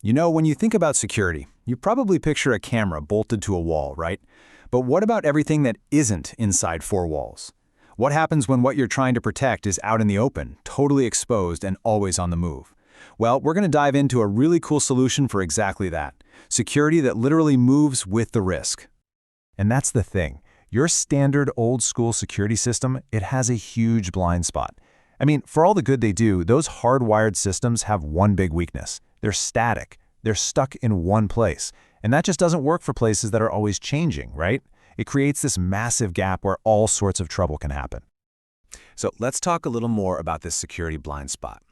You know, when you think about security, you probably picture a camera bolted to a wall, right? But what about everything that isn't inside four walls? What happens when what you're trying to protect is out in the open, totally exposed and always on the move? Well, we're going to dive into a really cool solution for exactly that. Security that literally moves with the risk. And that's the thing. Your standard old-school security system, it has a huge blind spot. I mean, for all the good they do, those hardwired systems have one big weakness. They're static. They're stuck in one place. And that just doesn't work for places that are always changing, right? It creates this massive gap where all sorts of trouble can happen. So let's talk a little more about this security blind spot.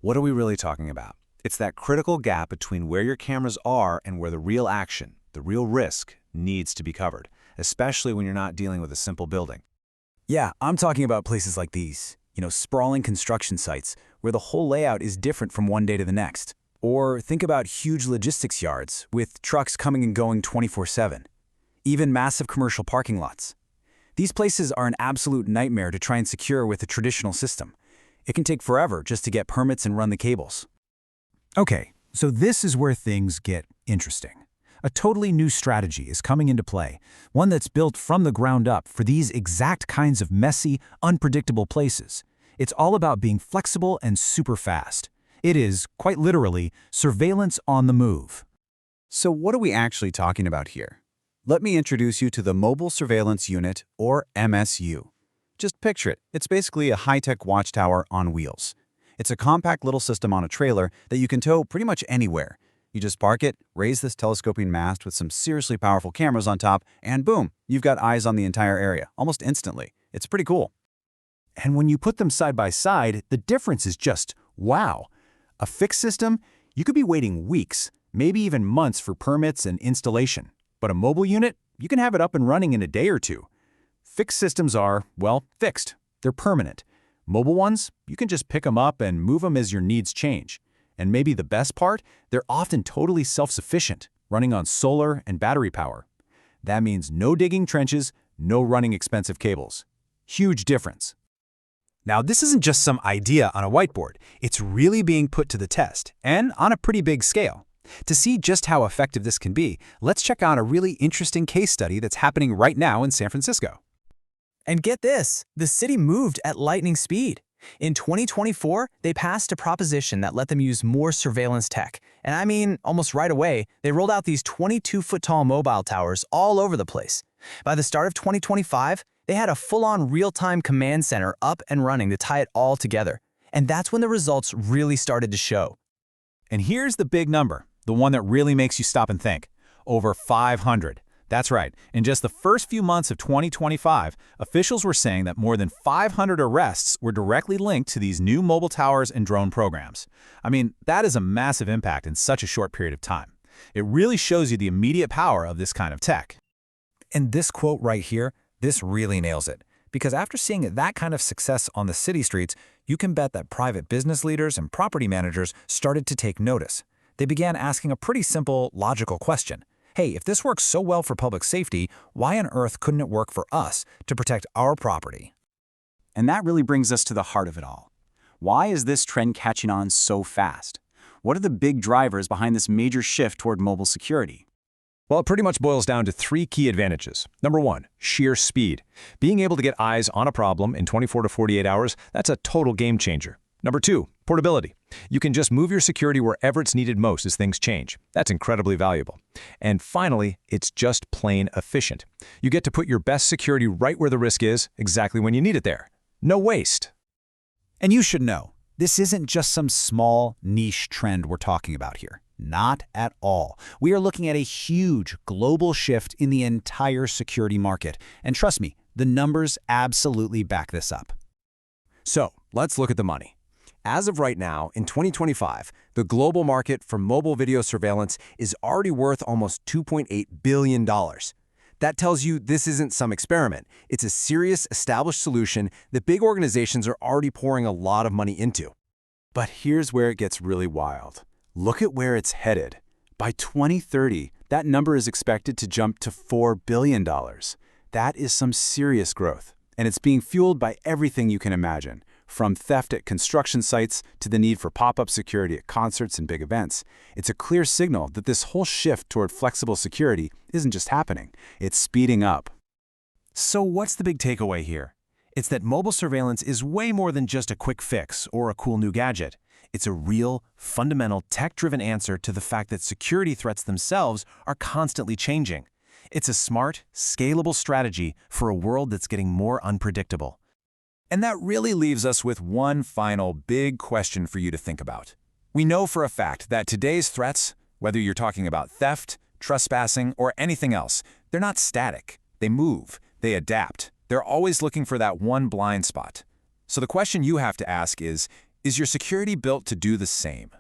What are we really talking about? It's that critical gap between where your cameras are and where the real action, the real risk, needs to be covered, especially when you're not dealing with a simple building. Yeah, I'm talking about places like these, sprawling construction sites where the whole layout is different from one day to the next. Or think about huge logistics yards with trucks coming and going 24/7. Even massive commercial parking lots. These places are an absolute nightmare to try and secure with a traditional system. It can take forever just to get permits and run the cables. Okay, so this is where things get interesting. A totally new strategy is coming into play, one that's built from the ground up for these exact kinds of messy, unpredictable places. It's all about being flexible and super fast. It is, quite literally, surveillance on the move. So what are we actually talking about here? Let me introduce you to the Mobile Surveillance Unit, or MSU. Just picture it. It's basically a high-tech watchtower on wheels. It's a compact little system on a trailer that you can tow pretty much anywhere. You just park it, raise this telescoping mast with some seriously powerful cameras on top, and boom, you've got eyes on the entire area, almost instantly. It's pretty cool. And when you put them side by side, the difference is just wow. A fixed system, you could be waiting weeks, maybe even months for permits and installation. But a mobile unit, you can have it up and running in a day or two. Fixed systems are, well, fixed. They're permanent. Mobile ones, you can just pick them up and move them as your needs change. And maybe the best part, they're often totally self-sufficient, running on solar and battery power. That means no digging trenches, no running expensive cables. Huge difference. Now, this isn't just some idea on a whiteboard. It's really being put to the test, and on a pretty big scale. To see just how effective this can be, let's check out a really interesting case study that's happening right now in San Francisco. And get this, the city moved at lightning speed. In 2024, they passed a proposition that let them use more surveillance tech. And I mean, almost right away, they rolled out these 22-foot-tall mobile towers all over the place. By the start of 2025, they had a full-on real-time command center up and running to tie it all together. And that's when the results really started to show. And here's the big number, the one that really makes you stop and think. Over 500. That's right. In just the first few months of 2025, officials were saying that more than 500 arrests were directly linked to these new mobile towers and drone programs. I mean, that is a massive impact in such a short period of time. It really shows you the immediate power of this kind of tech. And this quote right here, this really nails it. Because after seeing that kind of success on the city streets, you can bet that private business leaders and property managers started to take notice. They began asking a pretty simple, logical question. Hey, if this works so well for public safety, why on earth couldn't it work for us to protect our property? And that really brings us to the heart of it all. Why is this trend catching on so fast? What are the big drivers behind this major shift toward mobile security? Well, it pretty much boils down to three key advantages. Number one, sheer speed. Being able to get eyes on a problem in 24 to 48 hours, that's a total game changer. Number two, portability. You can just move your security wherever it's needed most as things change. That's incredibly valuable. And finally, it's just plain efficient. You get to put your best security right where the risk is, exactly when you need it there. No waste. And you should know, this isn't just some small, niche trend we're talking about here. Not at all. We are looking at a huge global shift in the entire security market. And trust me, the numbers absolutely back this up. So, let's look at the money. As of right now, in 2025, the global market for mobile video surveillance is already worth almost $2.8 billion. That tells you this isn't some experiment. It's a serious, established solution that big organizations are already pouring a lot of money into. But here's where it gets really wild. Look at where it's headed. By 2030, that number is expected to jump to $4 billion. That is some serious growth, and it's being fueled by everything you can imagine, From theft at construction sites to the need for pop-up security at concerts and big events, it's a clear signal that this whole shift toward flexible security isn't just happening, it's speeding up. So what's the big takeaway here? It's that mobile surveillance is way more than just a quick fix or a cool new gadget. It's a real, fundamental, tech-driven answer to the fact that security threats themselves are constantly changing. It's a smart, scalable strategy for a world that's getting more unpredictable. And that really leaves us with one final big question for you to think about. We know for a fact that today's threats, whether you're talking about theft, trespassing, or anything else, they're not static. They move, they adapt. They're always looking for that one blind spot. So the question you have to ask is your security built to do the same?